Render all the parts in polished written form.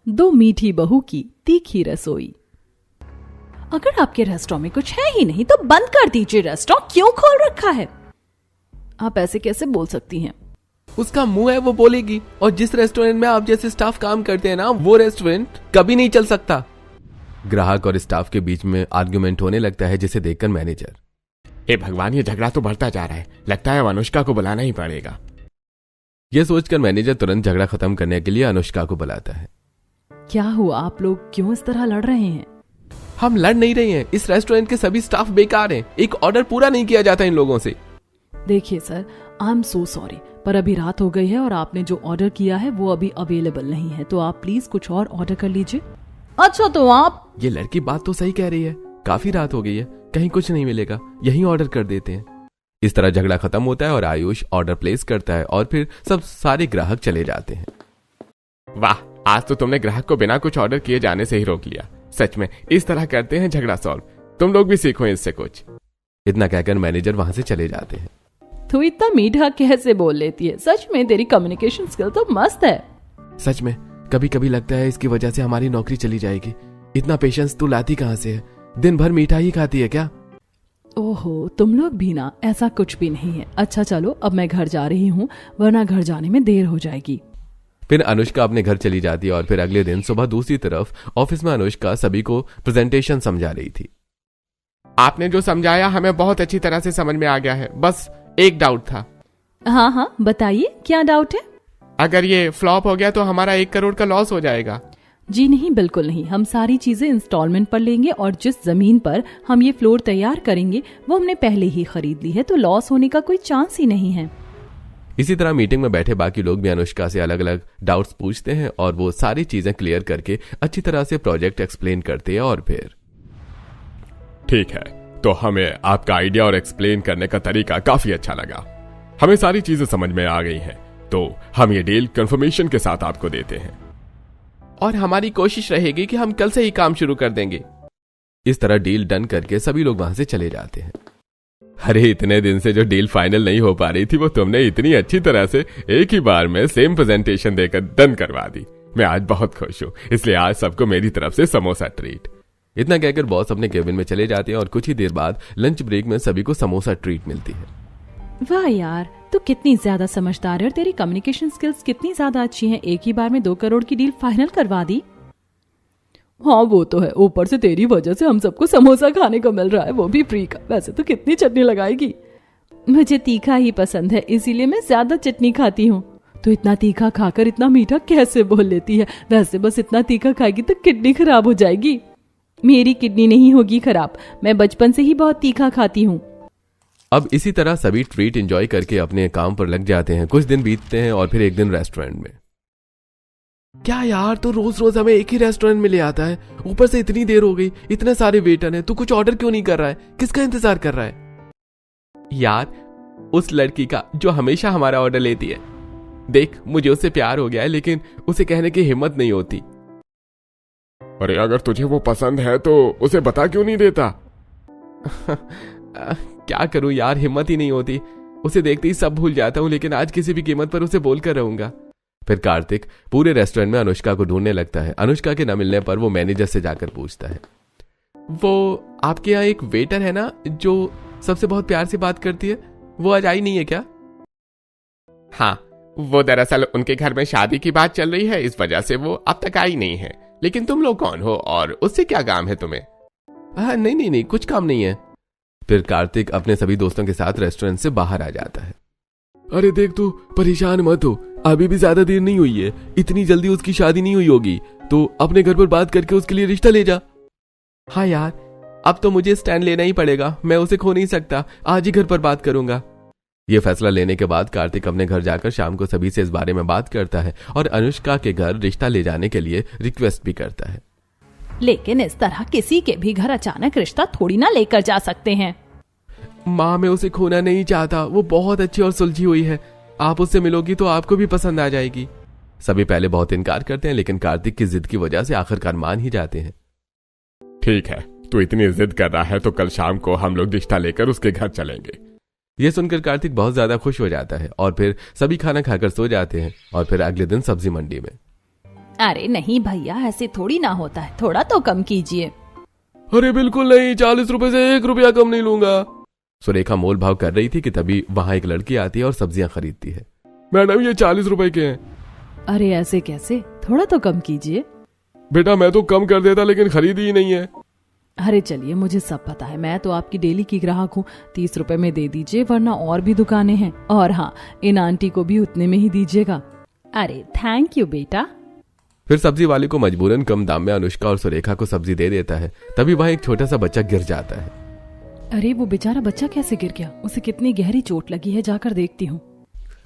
दो मीठी बहू की तीखी रसोई। अगर आपके रेस्टोरेंट में कुछ है ही नहीं तो बंद कर दीजिए। रेस्टोरेंट क्यों खोल रखा है? आप ऐसे कैसे बोल सकती हैं? उसका मुंह है, वो बोलेगी। और जिस रेस्टोरेंट में आप जैसे स्टाफ काम करते हैं ना, वो रेस्टोरेंट कभी नहीं चल सकता। ग्राहक और स्टाफ के बीच में आर्ग्यूमेंट होने लगता है, जिसे देखकर मैनेजर, हे भगवान, ये झगड़ा तो बढ़ता जा रहा है। लगता है अनुष्का को बुलाना ही पड़ेगा। यह सोचकर मैनेजर तुरंत झगड़ा खत्म करने के लिए अनुष्का को बुलाता है। क्या हुआ? आप लोग क्यों इस तरह लड़ रहे हैं? हम लड़ नहीं रहे हैं, इस रेस्टोरेंट के सभी स्टाफ बेकार हैं। एक ऑर्डर पूरा नहीं किया जाता इन लोगों से। देखिए sir, I am so sorry, पर अभी रात हो गई है और आपने जो ऑर्डर किया है वो अभी अवेलेबल नहीं है, तो आप प्लीज कुछ और ऑर्डर कर लीजिए। अच्छा, तो आप? ये लड़की बात तो सही कह रही है, काफी रात हो गई है, कहीं कुछ नहीं मिलेगा, यही ऑर्डर कर देते हैं। इस तरह झगड़ा खत्म होता है और आयुष ऑर्डर प्लेस करता है और फिर सब सारे ग्राहक चले जाते हैं। वाह, आज तो तुमने ग्राहक को बिना कुछ ऑर्डर किए जाने से ही रोक लिया। सच में इस तरह करते हैं झगड़ा सॉल्व। तुम लोग भी सीखो इससे कुछ। इतना कहकर मैनेजर वहां से चले जाते हैं। तू इतना मीठा कैसे बोल लेती है? सच में तेरी कम्युनिकेशन स्किल तो मस्त है। सच में कभी कभी लगता है इसकी वजह से हमारी नौकरी चली जाएगी। इतना पेशेंस तू लाती कहां से है? दिन भर मीठा ही खाती है क्या? ओहो, तुम लोग भी ना, ऐसा कुछ भी नहीं है। अच्छा चलो, अब मैं घर जा रही हूँ, वरना घर जाने में देर हो जाएगी। फिर अनुष्का अपने घर चली जाती है और फिर अगले दिन सुबह दूसरी तरफ ऑफिस में अनुष्का सभी को प्रेजेंटेशन समझा रही थी। आपने जो समझाया हमें बहुत अच्छी तरह से समझ में आ गया है, बस एक डाउट था। हाँ हाँ बताइए, क्या डाउट है? अगर ये फ्लॉप हो गया तो हमारा 1 करोड़ का लॉस हो जाएगा। जी नहीं, बिल्कुल नहीं। हम सारी चीजें इंस्टॉलमेंट पर लेंगे और जिस जमीन पर हम ये फ्लोर तैयार करेंगे वो हमने पहले ही खरीद ली है, तो लॉस होने का कोई चांस ही नहीं है। इसी तरह मीटिंग में बैठे बाकी लोग भी अनुष्का से अलग अलग डाउट्स पूछते हैं और वो सारी चीजें क्लियर करके अच्छी तरह से प्रोजेक्ट एक्सप्लेन करते हैं। और फिर ठीक है, तो हमें आपका आइडिया और एक्सप्लेन करने का तरीका काफी अच्छा लगा। हमें सारी चीजें समझ में आ गई हैं, तो हम ये डील कंफर्मेशन के साथ आपको देते हैं और हमारी कोशिश रहेगी कि हम कल से ही काम शुरू कर देंगे। इस तरह डील डन करके सभी लोग वहां से चले जाते हैं। अरे, इतने दिन से जो डील फाइनल नहीं हो पा रही थी वो तुमने इतनी अच्छी तरह से एक ही बार में सेम प्रेजेंटेशन देकर डन करवा दी। मैं आज बहुत खुश हूं, इसलिए आज सबको मेरी तरफ से समोसा ट्रीट। इतना कहकर बॉस अपने केबिन में चले जाते हैं और कुछ ही देर बाद लंच ब्रेक में सभी को समोसा ट्रीट मिलती है। वाह यार, तू कितनी ज्यादा समझदार है और तेरी कम्युनिकेशन स्किल्स कितनी ज्यादा अच्छी हैं। एक ही बार में 2 करोड़ की डील फाइनल करवा दी। हाँ वो तो है, ऊपर से तेरी वजह से हम सबको समोसा खाने को मिल रहा है, वो भी फ्री का। वैसे तो कितनी चटनी लगाएगी? मुझे तीखा ही पसंद है, इसीलिए मैं ज्यादा चटनी खाती हूँ। तो इतना तीखा खाकर इतना मीठा कैसे बोल लेती है? वैसे बस इतना तीखा खाएगी तो किडनी खराब हो जाएगी। मेरी किडनी नहीं होगी खराब, मैं बचपन से ही बहुत तीखा खाती हूँ। अब इसी तरह सभी ट्रीट एंजॉय करके अपने काम पर लग जाते हैं। कुछ दिन बीतते हैं और फिर एक दिन रेस्टोरेंट में। क्या यार, तो रोज रोज हमें एक ही रेस्टोरेंट में ले आता है, ऊपर से इतनी देर हो गई, इतने सारे वेटर हैं, तू कुछ ऑर्डर क्यों नहीं कर रहा है? किसका इंतजार कर रहा है? यार, उस लड़की का जो हमेशा हमारा ऑर्डर लेती है। देख, मुझे उससे प्यार हो गया है, लेकिन उसे कहने की हिम्मत नहीं होती। अरे, अगर तुझे वो पसंद है तो उसे बता क्यों नहीं देता? क्या करूं यार, हिम्मत ही नहीं होती। उसे देखते ही सब भूल जाता हूं, लेकिन आज किसी भी कीमत पर उसे बोलकर रहूंगा। फिर कार्तिक पूरे रेस्टोरेंट में अनुष्का को ढूंढने लगता है। अनुष्का के न मिलने पर वो मैनेजर से जाकर पूछता है, वो आपके यहाँ एक वेटर है ना जो सबसे बहुत प्यार से बात करती है, वो आज आई नहीं है क्या? हाँ, वो दरअसल उनके घर में शादी की बात चल रही है, इस वजह से वो अब तक आई नहीं है। लेकिन तुम लोग कौन हो और उससे क्या काम है तुम्हें? नहीं, कुछ काम नहीं है। फिर कार्तिक अपने सभी दोस्तों के साथ रेस्टोरेंट से बाहर आ जाता है। अरे देख, तू परेशान मत हो, अभी भी ज्यादा देर नहीं हुई है, इतनी जल्दी उसकी शादी नहीं हुई होगी, तो अपने घर पर बात करके उसके लिए रिश्ता ले जा। हाँ यार, अब तो मुझे स्टैंड लेना ही पड़ेगा, मैं उसे खो नहीं सकता, आज ही घर पर बात करूंगा। ये फैसला लेने के बाद कार्तिक अपने घर जाकर शाम को सभी से इस बारे में बात करता है और अनुष्का के घर रिश्ता ले जाने के लिए रिक्वेस्ट भी करता है। लेकिन इस तरह किसी के भी घर अचानक रिश्ता थोड़ी ना लेकर जा सकते हैं। माँ, मैं उसे खोना नहीं चाहता, वो बहुत अच्छी और सुलझी हुई है, आप उससे मिलोगी तो आपको भी पसंद आ जाएगी। सभी पहले बहुत इनकार करते हैं, लेकिन कार्तिक की जिद की वजह से आखिरकार मान ही जाते हैं। ठीक है, तू इतनी जिद कर रहा है तो कल शाम को हम लोग रिश्ता लेकर उसके घर चलेंगे। यह सुनकर कार्तिक बहुत ज्यादा खुश हो जाता है और फिर सभी खाना खाकर सो जाते हैं। और फिर अगले दिन सब्जी मंडी में अरे नहीं भैया, ऐसे थोड़ी ना होता है, थोड़ा तो कम कीजिए। अरे बिल्कुल नहीं, 40 रुपए से 1 रुपया कम नहीं लूंगा। सुरेखा मोल भाव कर रही थी कि तभी वहां एक लड़की आती है और सब्जियां खरीदती है। मैडम ये 40 रुपए के हैं। अरे ऐसे कैसे, थोड़ा तो कम कीजिए। बेटा मैं तो कम कर देता लेकिन खरीदी ही नहीं है। अरे चलिए, मुझे सब पता है, मैं तो आपकी डेली की ग्राहक हूँ। 30 रुपए में दे दीजिए, वरना और भी दुकानें हैं। और हाँ, इन आंटी को भी उतने में ही दीजिएगा। अरे थैंक यू बेटा। फिर सब्जी वाले को मजबूरन कम दाम में अनुष्का और सुरेखा को सब्जी दे देता है। तभी वहां एक छोटा सा बच्चा गिर जाता है। अरे वो बेचारा बच्चा कैसे गिर गया? उसे कितनी गहरी चोट लगी है, जाकर देखती हूँ।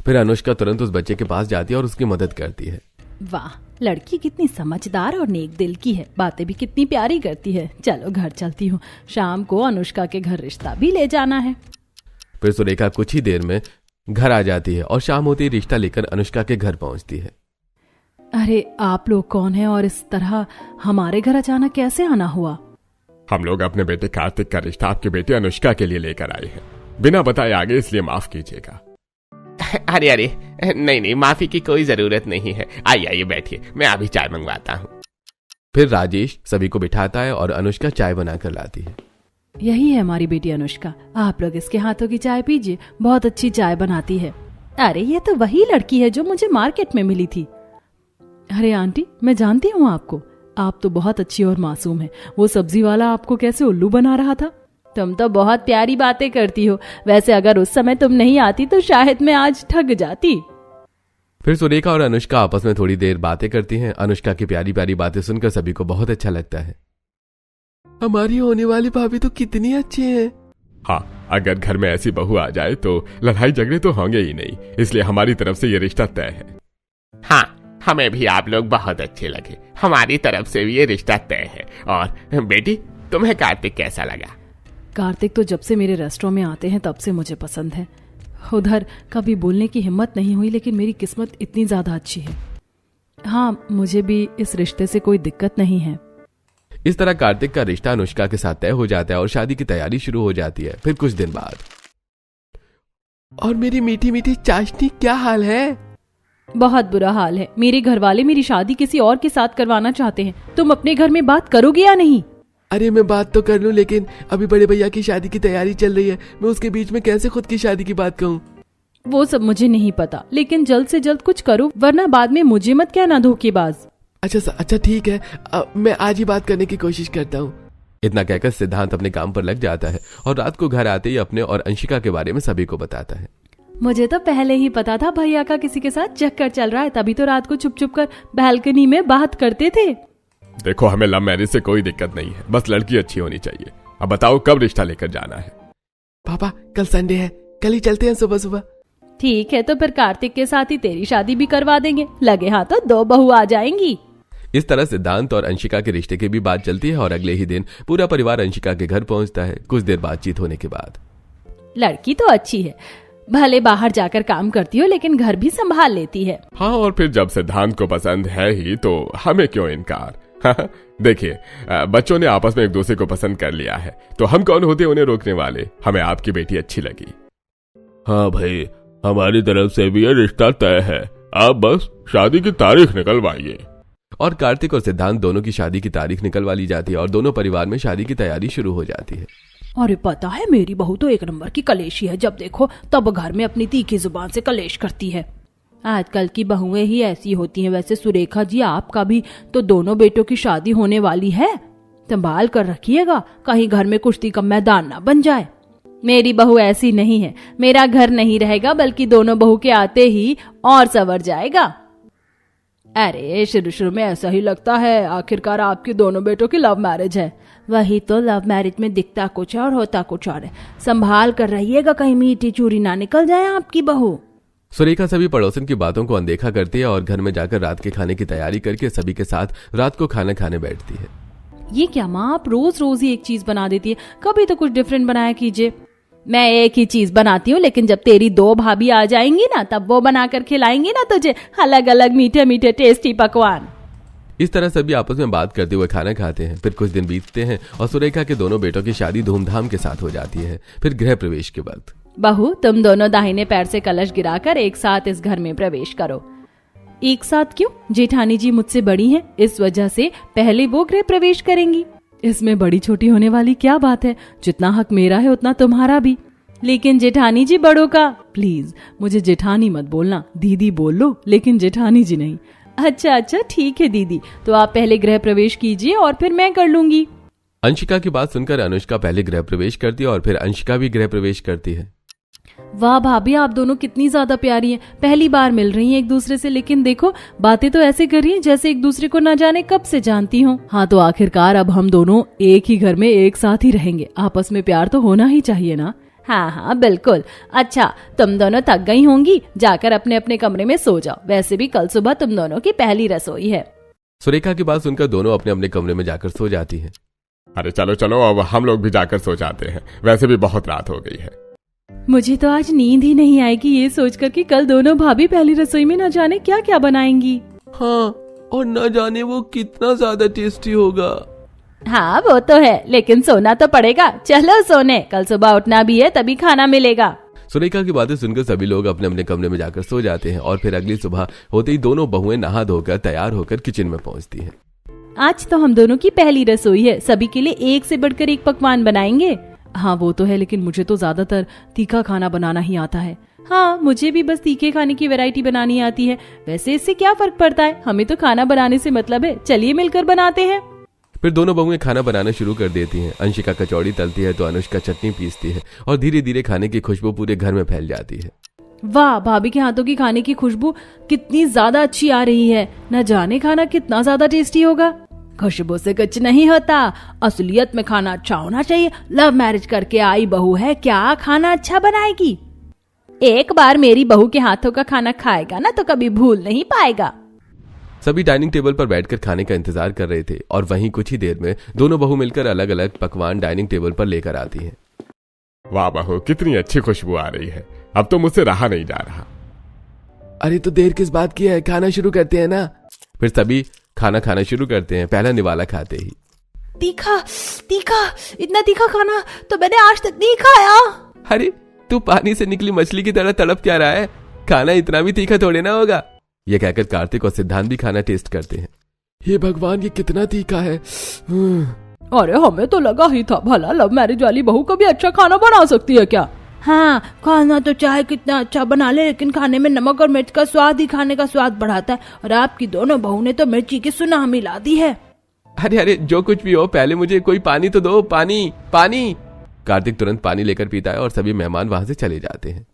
फिर अनुष्का तुरंत उस बच्चे के पास जाती है और उसकी मदद करती है। वाह, लड़की कितनी समझदार और नेक दिल की है, बातें भी कितनी प्यारी करती है। चलो घर चलती हूँ, शाम को अनुष्का के घर रिश्ता भी ले जाना है। फिर सुरेखा कुछ ही देर में घर आ जाती है और शाम होते ही रिश्ता लेकर अनुष्का के घर पहुंचती है। अरे आप लोग कौन हैं और इस तरह हमारे घर अचानक कैसे आना हुआ? हम लोग अपने बेटे कार्तिक का रिश्ता आपके बेटे अनुष्का के लिए लेकर आए हैं। बिना बताए आगे, इसलिए माफ कीजिएगा। अरे अरे नहीं, माफी की कोई जरूरत नहीं है। आइए आइए बैठिए, मैं अभी चाय मंगवाता हूँ। फिर राजेश सभी को बिठाता है और अनुष्का चाय बनाकर लाती है। यही है हमारी बेटी अनुष्का, आप लोग इसके हाथों की चाय पीजिए, बहुत अच्छी चाय बनाती है। अरे ये तो वही लड़की है जो मुझे मार्केट में मिली थी। अरे आंटी, मैं जानती हूँ आपको, आप तो बहुत अच्छी और मासूम हैं। वो सब्जी वाला आपको कैसे उल्लू बना रहा था? तुम तो बहुत प्यारी बातें करती हो। वैसे अगर उस समय तुम नहीं आती तो शायद मैं आज ठग जाती। फिर सुरेखा और अनुष्का आपस में थोड़ी देर बातें करती हैं। अनुष्का की प्यारी प्यारी बातें सुनकर सभी को बहुत अच्छा लगता है। हमारी होने वाली भाभी तो कितनी अच्छी है। हाँ, अगर घर में ऐसी बहू आ जाए तो लड़ाई झगड़े तो होंगे ही नहीं, इसलिए हमारी तरफ से ये रिश्ता तय है। हाँ, हमें भी आप लोग बहुत अच्छे लगे, हमारी तरफ से भी ये रिश्ता तय है। और बेटी, तुम्हें कार्तिक कैसा लगा? कार्तिक तो जब से मेरे रेस्टोरेंट में आते हैं तब से मुझे पसंद है। उधर कभी बोलने की हिम्मत नहीं हुई, लेकिन मेरी किस्मत इतनी ज्यादा अच्छी है। हाँ, मुझे भी इस रिश्ते से कोई दिक्कत नहीं है। इस तरह कार्तिक का रिश्ता अनुष्का के साथ तय हो जाता है और शादी की तैयारी शुरू हो जाती है। फिर कुछ दिन बाद, और मेरी मीठी मीठी चाशनी क्या हाल है? बहुत बुरा हाल है। मेरे घर वाले मेरी शादी किसी और के साथ करवाना चाहते हैं। तुम अपने घर में बात करोगे या नहीं? अरे मैं बात तो कर लूं, लेकिन अभी बड़े भैया की शादी की तैयारी चल रही है। मैं उसके बीच में कैसे खुद की शादी की बात कहूँ? वो सब मुझे नहीं पता, लेकिन जल्द से जल्द कुछ करो, वरना बाद में मुझे मत कहना धोखेबाज। अच्छा ठीक है, मैं आज ही बात करने की कोशिश करता हूँ। इतना कहकर सिद्धांत अपने काम पर लग जाता है और रात को घर आते ही अपने और अंशिका के बारे में सभी को बताता है। मुझे तो पहले ही पता था भैया का किसी के साथ चक्कर चल रहा है, तभी तो रात को छुप छुप कर बालकनी में बात करते थे। देखो, हमें लव मैरिज से कोई दिक्कत नहीं है, बस लड़की अच्छी होनी चाहिए। अब बताओ कब रिश्ता लेकर जाना है? पापा, कल संडे है, कल ही चलते हैं सुबह सुबह। ठीक है, तो फिर कार्तिक के साथ ही तेरी शादी भी करवा देंगे। लगे हाथ तो 2 बहू आ जाएंगी। इस तरह सिद्धांत और अंशिका के रिश्ते की भी बात चलती है और अगले ही दिन पूरा परिवार अंशिका के घर पहुंचता है। कुछ देर बातचीत होने के बाद, लड़की तो अच्छी है, भले बाहर जाकर काम करती हो लेकिन घर भी संभाल लेती है। हाँ, और फिर जब सिद्धांत को पसंद है ही तो हमें क्यों इनकार। देखिए, बच्चों ने आपस में एक दूसरे को पसंद कर लिया है, तो हम कौन होते उन्हें रोकने वाले। हमें आपकी बेटी अच्छी लगी। हाँ भाई, हमारी तरफ से भी ये रिश्ता तय है, आप बस शादी की तारीख निकलवाइए। और कार्तिक और सिद्धांत दोनों की शादी की तारीख निकलवा ली जाती है और दोनों परिवार में शादी की तैयारी शुरू हो जाती है। अरे पता है, मेरी बहू तो 1 नंबर की कलेशी है। जब देखो तब घर में अपनी तीखी जुबान से कलेश करती है। आजकल की बहुएं ही ऐसी होती हैं। वैसे सुरेखा जी, आपका भी तो दोनों बेटों की शादी होने वाली है, संभाल कर रखिएगा, कहीं घर में कुश्ती का मैदान ना बन जाए। मेरी बहू ऐसी नहीं है, मेरा घर नहीं रहेगा बल्कि दोनों बहू के आते ही और संवर जाएगा। अरे शुरू में ऐसा ही लगता है, आखिरकार आपके दोनों बेटों की लव मैरिज है। वही तो, लव मैरिज में दिखता कुछ और होता कुछ और है। संभाल कर रहिएगा, कहीं मीठी चूरी ना निकल जाए आपकी बहू। सुरेखा सभी पड़ोसन की बातों को अनदेखा करती है और घर में जाकर रात के खाने की तैयारी करके सभी के साथ रात को खाना खाने बैठती है। ये क्या माँ, आप रोज रोज ही एक चीज बना देती है, कभी तो कुछ डिफरेंट बनाया कीजिए। मैं एक ही चीज बनाती हूँ, लेकिन जब तेरी 2 भाभी आ जाएंगी ना, तब वो बनाकर खिलाएंगी ना तुझे अलग अलग मीठे मीठे टेस्टी पकवान। इस तरह सभी आपस में बात करते हुए खाना खाते हैं। फिर कुछ दिन बीतते हैं और सुरेखा के दोनों बेटों की शादी धूमधाम के साथ हो जाती है। फिर गृह प्रवेश के वक्त, बहू, तुम दोनों दाहिने पैर से कलश गिराकर एक साथ इस घर में प्रवेश करो। एक साथ क्यों? जेठानी जी मुझसे बड़ी हैं, इस वजह से पहले वो गृह प्रवेश करेंगी। इसमें बड़ी छोटी होने वाली क्या बात है? जितना हक मेरा है उतना तुम्हारा भी। लेकिन जेठानी जी बड़ों का। प्लीज मुझे जेठानी मत बोलना, दीदी बोल लो, लेकिन जेठानी जी नहीं। अच्छा अच्छा ठीक है दीदी, तो आप पहले गृह प्रवेश कीजिए और फिर मैं कर लूंगी। अंशिका की बात सुनकर अनुष्का पहले गृह प्रवेश करती है और फिर अंशिका भी गृह प्रवेश करती है। वाह भाभी, आप दोनों कितनी ज्यादा प्यारी हैं। पहली बार मिल रही हैं एक दूसरे से, लेकिन देखो बातें तो ऐसे कर रही हैं जैसे एक दूसरे को न जाने कब से जानती हो। हाँ तो आखिरकार अब हम दोनों एक ही घर में एक साथ ही रहेंगे, आपस में प्यार तो होना ही चाहिए ना। हाँ हाँ बिल्कुल। अच्छा तुम दोनों थक गई होंगी, जाकर अपने अपने कमरे में सो जाओ। वैसे भी कल सुबह तुम दोनों की पहली रसोई है। सुरेखा की बात सुनकर दोनों अपने अपने कमरे में जाकर सो जाती हैं। अरे चलो चलो अब हम लोग भी जाकर सो जाते हैं, वैसे भी बहुत रात हो गई है। मुझे तो आज नींद ही नहीं आएगी ये सोचकर कि कल दोनों भाभी पहली रसोई में न जाने क्या क्या बनाएंगी। हाँ, और न जाने वो कितना ज्यादा टेस्टी होगा। हाँ वो तो है, लेकिन सोना तो पड़ेगा। चलो सोने, कल सुबह उठना भी है तभी खाना मिलेगा। सुरेखा की बातें सुनकर सभी लोग अपने अपने कमरे में जाकर सो जाते हैं और फिर अगली सुबह होते ही दोनों बहुएं नहा धोकर तैयार होकर किचन में पहुंचती हैं। आज तो हम दोनों की पहली रसोई है, सभी के लिए एक से बढ़कर एक पकवान बनाएंगे। हाँ वो तो है, लेकिन मुझे तो ज्यादातर तीखा खाना बनाना ही आता है। हाँ मुझे भी बस तीखे खाने की वैरायटी बनानी आती है। वैसे इससे क्या फर्क पड़ता है, हमें तो खाना बनाने से मतलब है। चलिए मिलकर बनाते हैं। फिर दोनों बहुएं खाना बनाना शुरू कर देती हैं। अंशिका कचौड़ी तलती है तो अनुष्का चटनी पीसती है और धीरे धीरे खाने की खुशबू पूरे घर में फैल जाती है। वाह, भाभी के हाथों की खाने की खुशबू कितनी ज्यादा अच्छी आ रही है। न जाने खाना कितना ज्यादा टेस्टी होगा। खुशबू से कुछ नहीं होता, असलियत में खाना अच्छा होना चाहिए। लव मैरिज करके आई बहू है, क्या खाना अच्छा बनाएगी। एक बार मेरी बहू के हाथों का खाना खाएगा ना तो कभी भूल नहीं पाएगा। सभी डाइनिंग टेबल पर बैठकर खाने का इंतजार कर रहे थे और वहीं कुछ ही देर में दोनों बहू मिलकर अलग अलग पकवान डाइनिंग टेबल पर लेकर आती हैं। वाह बहू, कितनी अच्छी खुशबू आ रही है, अब तो मुझसे रहा नहीं जा रहा। अरे तो देर किस बात की है, खाना शुरू करते हैं ना। फिर सभी खाना खाना शुरू करते हैं, पहला निवाला खाते ही। तीखा तीखा, इतना तीखा खाना तो मैंने आज तक नहीं खाया। अरे तू पानी से निकली मछली की तरह तड़प क्या रहा है, खाना इतना भी तीखा थोड़े ना होगा। यह कहकर कार्तिक और सिद्धांत भी खाना टेस्ट करते हैं। हे भगवान, ये कितना तीखा है। अरे हमें तो लगा ही था, भला लव मैरिज वाली बहू कभी अच्छा खाना बना सकती है क्या। हाँ खाना तो चाहे कितना अच्छा बना ले, लेकिन खाने में नमक और मिर्च का स्वाद ही खाने का स्वाद बढ़ाता है। और आपकी दोनों बहू ने तो मिर्ची की सुनाह मिला दी है। अरे अरे जो कुछ भी हो, पहले मुझे कोई पानी तो दो, पानी पानी। कार्तिक तुरंत पानी लेकर पीता है और सभी मेहमान वहां से चले जाते हैं।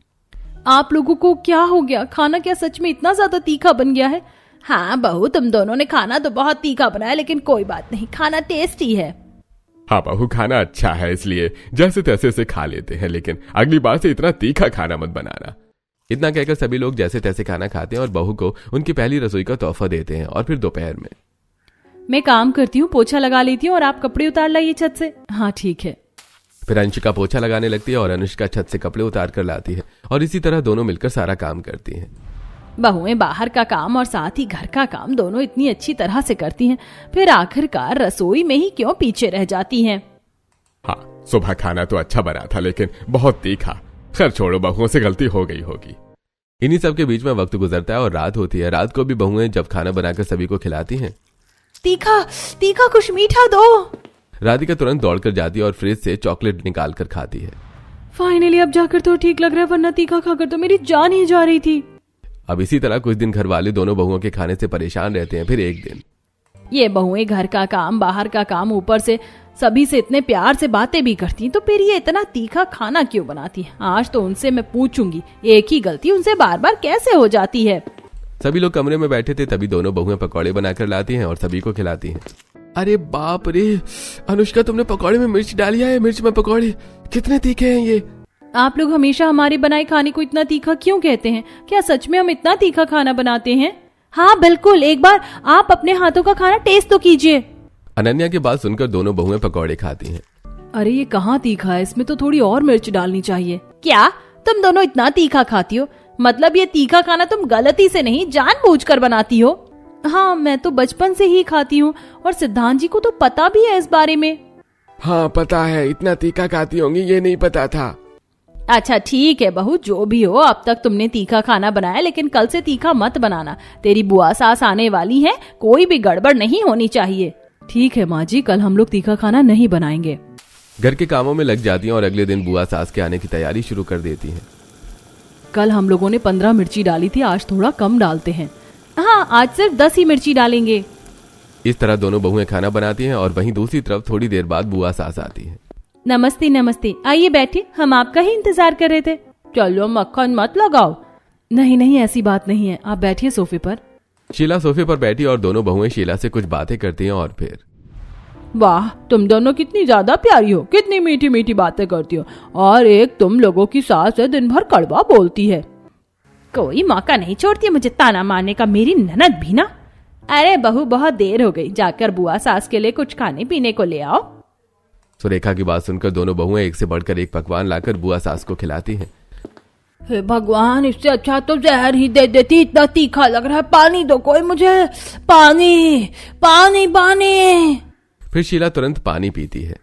आप लोगों को क्या हो गया, खाना क्या सच में इतना ज्यादा तीखा बन गया है। हाँ बहू, तुम दोनों ने खाना तो बहुत तीखा बनाया, लेकिन कोई बात नहीं, खाना टेस्टी है। हाँ बहू, खाना अच्छा है इसलिए जैसे तैसे से खा लेते हैं, लेकिन अगली बार से इतना तीखा खाना मत बनाना। इतना कहकर सभी लोग जैसे तैसे खाना खाते हैं और बहू को उनकी पहली रसोई का तोहफा देते हैं। और फिर दोपहर में मैं काम करती हूँ, पोछा लगा लेती हूँ और आप कपड़े उतार लाइए छत से। हाँ ठीक है। फिर अंशिका पोछा लगाने लगती है और अनुष्का छत से कपड़े उतार कर लाती है और इसी तरह दोनों मिलकर सारा काम करती हैं। बहुएं बाहर का काम और साथ ही घर का काम दोनों इतनी अच्छी तरह से करती हैं, फिर आखिरकार रसोई में ही क्यों पीछे रह जाती हैं। हाँ सुबह खाना तो अच्छा बना था, लेकिन बहुत तीखा। खैर छोड़ो, बहुओं से गलती हो गई होगी। इन्हीं सब के बीच में वक्त गुजरता है और रात होती है। रात को भी बहुएं जब खाना बनाकर सभी को खिलाती हैं। तीखा तीखा कुछ मीठा दो। राधिका तुरंत दौड़कर जाती है और फ्रिज से चॉकलेट निकाल कर खाती है। फाइनली अब जाकर तो ठीक लग रहा है, वरना तीखा खाकर तो मेरी जान ही जा रही थी। अब इसी तरह कुछ दिन घर वाले दोनों बहुओं के खाने से परेशान रहते हैं। फिर एक दिन ये बहुएं घर का काम बाहर का काम, ऊपर से सभी से इतने प्यार से बातें भी करती हैं, तो फिर ये इतना तीखा खाना क्यों बनाती है। आज तो उनसे मैं पूछूंगी, एक ही गलती उनसे बार बार कैसे हो जाती है। सभी लोग कमरे में बैठे थे, तभी दोनों बहुएं पकौड़े बनाकर लाती हैं और सभी को खिलाती हैं। अरे बाप रे अनुष्का, तुमने पकौड़े में मिर्च डाली है। मिर्च में पकौड़े कितने तीखे हैं ये। आप लोग हमेशा हमारे बनाए खाने को इतना तीखा क्यों कहते हैं, क्या सच में हम इतना तीखा खाना बनाते हैं। हाँ बिल्कुल, एक बार आप अपने हाथों का खाना टेस्ट तो कीजिए। अनन्या की बात सुनकर दोनों बहुएं पकौड़े खाती हैं। अरे ये कहाँ तीखा है, इसमें तो थोड़ी और मिर्च डालनी चाहिए। क्या तुम दोनों इतना तीखा खाती हो, मतलब ये तीखा खाना तुम गलती से नहीं जानबूझकर बनाती हो। हाँ मैं तो बचपन से ही खाती हूँ और सिद्धांत जी को तो पता भी है इस बारे में। हाँ पता है, इतना तीखा खाती होंगी ये नहीं पता था। अच्छा ठीक है बहू, जो भी हो, अब तक तुमने तीखा खाना बनाया, लेकिन कल से तीखा मत बनाना। तेरी बुआ सास आने वाली है, कोई भी गड़बड़ नहीं होनी चाहिए। ठीक है माँ जी, कल हम लोग तीखा खाना नहीं बनाएंगे। घर के कामों में लग जाती हैं और अगले दिन बुआ सास के आने की तैयारी शुरू कर देती हैं। कल हम लोगों ने 15 मिर्ची डाली थी, आज थोड़ा कम डालते हैं। हाँ, आज सिर्फ 10 ही मिर्ची डालेंगे। इस तरह दोनों बहुएं खाना बनाती हैं और वहीं दूसरी तरफ थोड़ी देर बाद बुआ सास आती है। नमस्ते नमस्ते, आइए बैठिए, हम आपका ही इंतजार कर रहे थे। चलो मक्खन मत लगाओ। नहीं नहीं, ऐसी बात नहीं है, आप बैठिए सोफे पर। शीला सोफे पर बैठी और दोनों बहुएं शीला से कुछ बातें करती हैं और फिर वाह, तुम दोनों कितनी ज्यादा प्यारी हो, कितनी मीठी मीठी बातें करती हो, और एक तुम लोगों की सास है, दिन भर कड़वा बोलती है। कोई मौका नहीं छोड़ती मुझे ताना मारने का, मेरी ननद भी ना। अरे बहू, बहुत देर हो गई, जाकर बुआ सास के लिए कुछ खाने पीने को ले आओ। सुरेखा की बात सुनकर दोनों बहुएं एक से बढ़कर एक पकवान लाकर बुआ सास को खिलाती हैं। हे भगवान, इससे अच्छा तो जहर ही दे देती, इतना तीखा लग रहा है। पानी दो कोई मुझे, पानी पानी पानी। फिर शीला तुरंत पानी पीती है।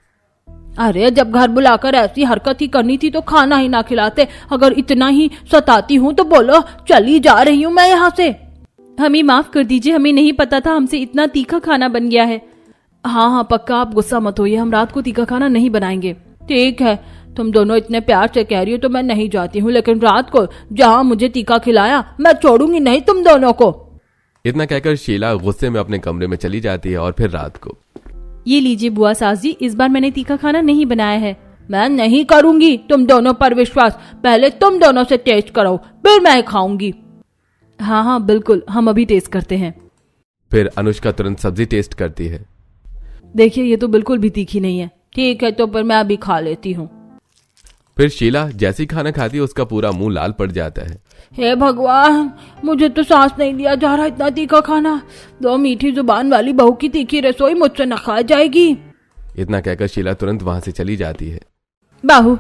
अरे जब घर बुलाकर ऐसी हरकत ही करनी थी तो खाना ही ना खिलाते। अगर इतना ही सताती हूँ तो बोलो चली जा रही हूँ मैं यहाँ से। हमें माफ कर दीजिए, हमें नहीं पता था हमसे इतना तीखा खाना बन गया है। हाँ हाँ पक्का, आप गुस्सा मत होइए, हम रात को तीखा खाना नहीं बनाएंगे। ठीक है, तुम दोनों इतने प्यार से कह रही हो तो मैं नहीं जाती हूँ, लेकिन रात को जहाँ मुझे तीखा खिलाया मैं छोड़ूंगी नहीं तुम दोनों को। इतना कहकर शीला गुस्से में अपने कमरे में चली जाती है और फिर रात को, ये लीजिए बुआ सास जी, इस बार मैंने तीखा खाना नहीं बनाया है। मैं नहीं करूंगी तुम दोनों पर विश्वास, पहले तुम दोनों से टेस्ट करो फिर मैं खाऊंगी। हाँ हाँ बिल्कुल, हम अभी टेस्ट करते हैं। फिर अनुष्का तुरंत सब्जी टेस्ट करती है। देखिए ये तो बिल्कुल भी तीखी नहीं है। ठीक है, तो फिर मैं अभी खा लेती हूँ। फिर शीला जैसी खाना खाती है उसका पूरा मुंह लाल पड़ जाता है। हे भगवान, मुझे तो सांस नहीं लिया जा रहा, इतना तीखा खाना। दो मीठी जुबान वाली बहू की तीखी रसोई मुझसे न खाई जाएगी। इतना कहकर शीला तुरंत वहां से चली जाती है। बहू,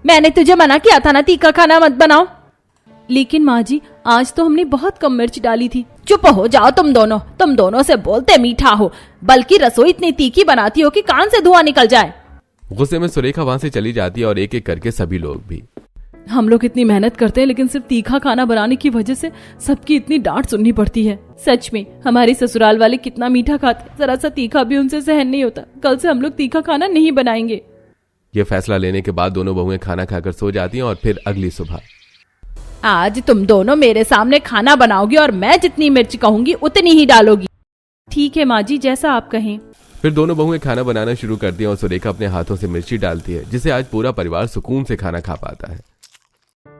मैंने तुझे मना किया था ना तीखा खाना मत बनाओ। लेकिन माँ जी, आज तो हमने बहुत कम मिर्च डाली थी। चुप हो जाओ तुम दोनों से बोलते मीठा हो, बल्कि रसोई इतनी तीखी बनाती हो कि कान से धुआं निकल जाए। गुस्से में सुरेखा वहां से चली जाती है और एक एक करके सभी लोग भी। हम लोग इतनी मेहनत करते हैं, लेकिन सिर्फ तीखा खाना बनाने की वजह से सबकी इतनी डांट सुननी पड़ती है। सच में हमारे ससुराल वाले कितना मीठा खाते, जरा सा तीखा भी उनसे सहन नहीं होता। कल से हम लोग तीखा खाना नहीं बनाएंगे। ये फैसला लेने के बाद दोनों बहुएं खाना खाकर सो जाती हैं और फिर अगली सुबह, आज तुम दोनों मेरे सामने खाना बनाओगी और मैं जितनी मिर्च कहूंगी उतनी ही डालोगी। ठीक है माँ जी, जैसा आप कहें। फिर दोनों बहुएं खाना बनाना शुरू करती हैं और सुरेखा अपने हाथों से मिर्ची डालती है, जिसे आज पूरा परिवार सुकून से खाना खा पाता है।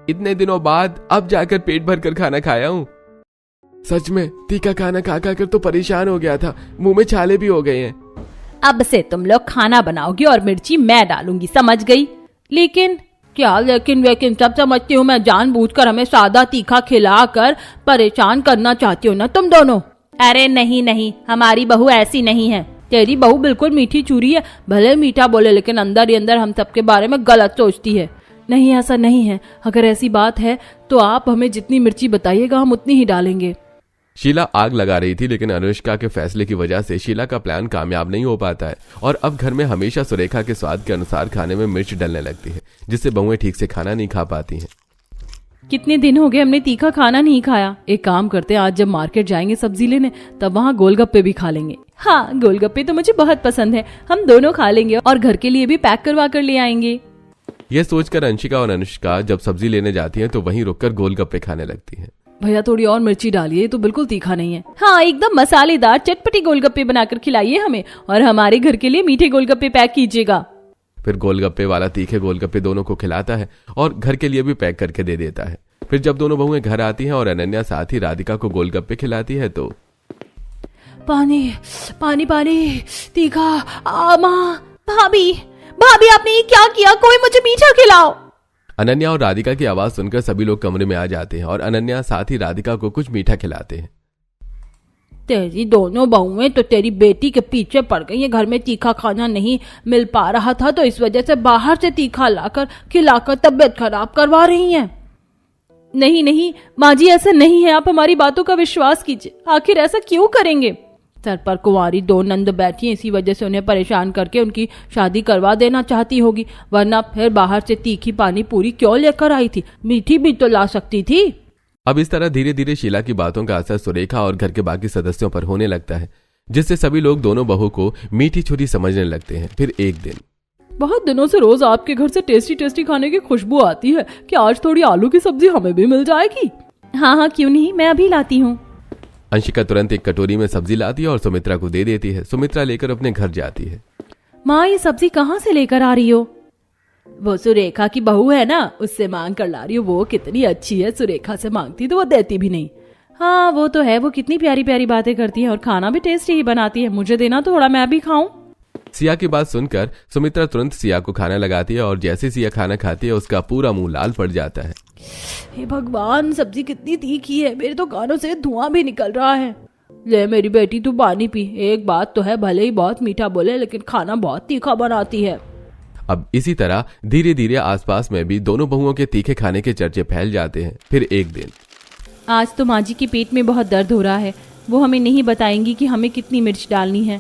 इतने दिनों बाद अब जाकर पेट भर कर खाना खाया हूँ। सच में तीखा खाना खा कर तो परेशान हो गया था, मुंह में छाले भी हो गए हैं। अब से तुम लोग खाना बनाओगी और मिर्ची मैं डालूंगी, समझ गई? लेकिन क्या लेकिन सब समझती हूँ मैं, जानबूझकर हमें सादा तीखा खिलाकर परेशान करना चाहती हो ना तुम दोनों। अरे नहीं नहीं, हमारी बहू ऐसी नहीं है। तेरी बहू बिल्कुल मीठी चूरी है, भले मीठा बोले लेकिन अंदर ही अंदर हम सबके बारे में गलत सोचती है। नहीं, ऐसा नहीं है। अगर ऐसी बात है तो आप हमें जितनी मिर्ची बताइएगा हम उतनी ही डालेंगे। शीला आग लगा रही थी, लेकिन अनुष्का के फैसले की वजह से शीला का प्लान कामयाब नहीं हो पाता है और अब घर में हमेशा सुरेखा के स्वाद के अनुसार खाने में मिर्च डलने लगती है, जिससे बहुएं ठीक से खाना नहीं खा पाती हैं। कितने दिन हो गए हमने तीखा खाना नहीं खाया। एक काम करते हैं, आज जब मार्केट जाएंगे सब्जी लेने तब वहाँ गोलगप्पे भी खा लेंगे। हाँ, गोलगप्पे तो मुझे बहुत पसंद है, हम दोनों खा लेंगे और घर के लिए भी पैक करवा कर ले आएंगे। यह सोचकर अंशिका और अनुष्का जब सब्जी लेने जाती हैं तो वहीं रुककर गोलगप्पे खाने लगती हैं। भैया थोड़ी और मिर्ची डालिए, तो बिल्कुल तीखा नहीं है। हाँ, एकदम मसालेदार चटपटी गोलगप्पे बनाकर खिलाइए हमें, और हमारे घर के लिए मीठे गोलगप्पे पैक कीजिएगा। फिर गोलगप्पे वाला तीखे गोलगप्पे दोनों को खिलाता है और घर के लिए भी पैक करके दे देता है। फिर जब दोनों बहुएं घर आती हैं और अनन्या साथ ही राधिका को गोलगप्पे खिलाती है तो पानी पानी पानी तीखा। माँ, भाभी भाभी, आपने ये क्या किया? कोई मुझे मीठा खिलाओ। अनन्या और राधिका की आवाज सुनकर सभी लोग कमरे में आ जाते हैं और अनन्या साथ ही राधिका को कुछ मीठा खिलाते हैं। तेरी दोनों बहुएं तो तेरी बेटी के पीछे पड़ गई है। घर में तीखा खाना नहीं मिल पा रहा था तो इस वजह से बाहर से तीखा लाकर खिलाकर तबीयत खराब करवा रही हैं। नहीं नहीं माँ जी, ऐसा नहीं है, आप हमारी बातों का विश्वास कीजिए। आखिर ऐसा क्यों करेंगे? सर पर कुंवारी 2 नंद बैठी हैं, इसी वजह से उन्हें परेशान करके उनकी शादी करवा देना चाहती होगी, वरना फिर बाहर से तीखी पानी पूरी क्यों लेकर आई थी, मीठी भी तो ला सकती थी। अब इस तरह धीरे धीरे शीला की बातों का असर सुरेखा और घर के बाकी सदस्यों पर होने लगता है, जिससे सभी लोग दोनों बहू को मीठी छुरी समझने लगते हैं। फिर एक दिन, बहुत दिनों से रोज आपके घर से टेस्टी टेस्टी खाने की खुशबू आती है, कि आज थोड़ी आलू की सब्जी हमें भी मिल जाएगी। हाँ हाँ क्यों नहीं, मैं अभी लाती हूँ। अंशिका तुरंत एक कटोरी में सब्जी लाती है और सुमित्रा को दे देती है। सुमित्रा लेकर अपने घर जाती है। माँ ये सब्जी कहाँ से लेकर आ रही हो? वो सुरेखा की बहू है ना, उससे मांग कर ला रही हूँ। वो कितनी अच्छी है, सुरेखा से मांगती तो वो देती भी नहीं। हाँ वो तो है, वो कितनी प्यारी प्यारी बातें करती है और खाना भी टेस्टी ही बनाती है। मुझे देना थोड़ा, मैं भी खाऊं। सिया की बात सुनकर सुमित्रा तुरंत सिया को खाना लगाती है और जैसे सिया खाना खाती है उसका पूरा मुंह लाल पड़ जाता है। हे भगवान, सब्जी कितनी तीखी है, मेरे तो कानों से धुआं भी निकल रहा है। ले मेरी बेटी तू पानी पी। एक बात तो है, भले ही बहुत मीठा बोले लेकिन खाना बहुत तीखा बनाती है। अब इसी तरह धीरे धीरे आसपास में भी दोनों बहुओं के तीखे खाने के चर्चे फैल जाते हैं। फिर एक दिन, आज तो माँ जी के पेट में बहुत दर्द हो रहा है, वो हमें नहीं बताएंगी कि हमें कितनी मिर्च डालनी है।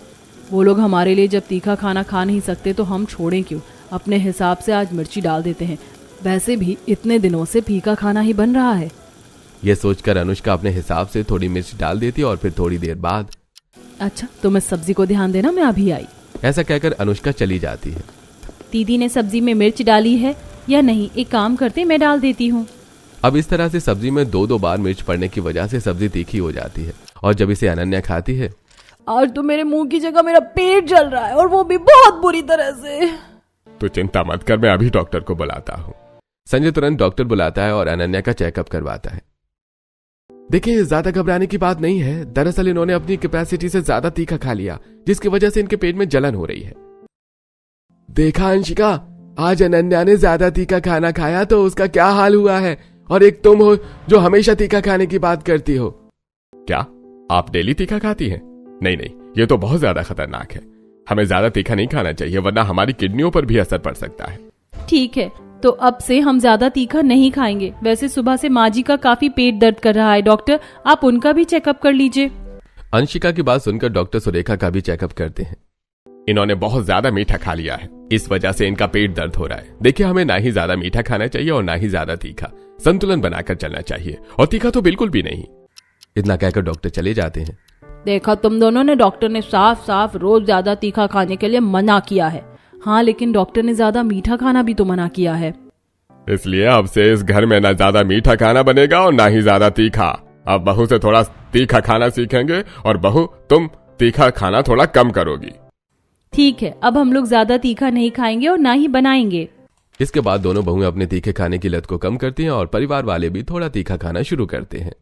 वो लोग हमारे लिए जब तीखा खाना खा नहीं सकते तो हम छोड़ें क्यों, अपने हिसाब से आज मिर्ची डाल देते हैं। वैसे भी इतने दिनों से फीका खाना ही बन रहा है। यह सोचकर अनुष्का अपने हिसाब से थोड़ी मिर्च डाल देती है और फिर थोड़ी देर बाद, अच्छा तुम इस सब्जी को ध्यान देना, मैं अभी आई। ऐसा कहकर अनुष्का चली जाती है। दीदी ने सब्जी में मिर्च डाली है या नहीं, एक काम करते मैं डाल देती हूँ। अब इस तरह से सब्जी में 2-2 बार मिर्च पड़ने की वजह से सब्जी तीखी हो जाती है और जब इसे अनन्या खाती है, आज तो मेरे मुंह की जगह मेरा पेट जल रहा है और वो भी बहुत बुरी तरह से। तो चिंता मत कर, मैं अभी डॉक्टर को बुलाता हूँ। संजय तुरंत डॉक्टर बुलाता है और अनन्या का चेकअप करवाता है। देखिए ज्यादा घबराने की बात नहीं है, दरअसल इन्होंने अपनी कैपेसिटी से ज्यादा तीखा खा लिया, जिसकी वजह से इनके पेट में जलन हो रही है। देखा अंशिका, आज अनन्या ने ज्यादा तीखा खाना खाया तो उसका क्या हाल हुआ है, और एक तुम हो जो हमेशा तीखा खाने की बात करती हो। क्या आप डेली तीखा खाती हैं? नहीं नहीं, ये तो बहुत ज्यादा खतरनाक है। हमें ज्यादा तीखा नहीं खाना चाहिए, वरना हमारी किडनियों पर भी असर पड़ सकता है। ठीक है, तो अब से हम ज्यादा तीखा नहीं खाएंगे। वैसे सुबह से माँ जी का काफी पेट दर्द कर रहा है, डॉक्टर आप उनका भी चेकअप कर लीजिए। अंशिका की बात सुनकर डॉक्टर सुरेखा का भी चेकअप करते हैं। इन्होंने बहुत ज्यादा मीठा खा लिया है, इस वजह से इनका पेट दर्द हो रहा है। देखिए हमें ना ही ज्यादा मीठा खाना चाहिए और ना ही ज्यादा तीखा, संतुलन बनाकर चलना चाहिए, और तीखा तो बिल्कुल भी नहीं। इतना कहकर डॉक्टर चले जाते हैं। देखा तुम दोनों ने, डॉक्टर ने साफ साफ रोज ज्यादा तीखा खाने के लिए मना किया है। हाँ लेकिन डॉक्टर ने ज्यादा मीठा खाना भी तो मना किया है। इसलिए अब से इस घर में ना ज्यादा मीठा खाना बनेगा और ना ही ज्यादा तीखा। अब बहू से थोड़ा तीखा खाना सीखेंगे और बहू तुम तीखा खाना थोड़ा कम करोगी। ठीक है, अब हम लोग ज्यादा तीखा नहीं खाएंगे और ना ही बनाएंगे। इसके बाद दोनों बहुएं अपने तीखे खाने की लत को कम करती हैं और परिवार वाले भी थोड़ा तीखा खाना शुरू करते हैं।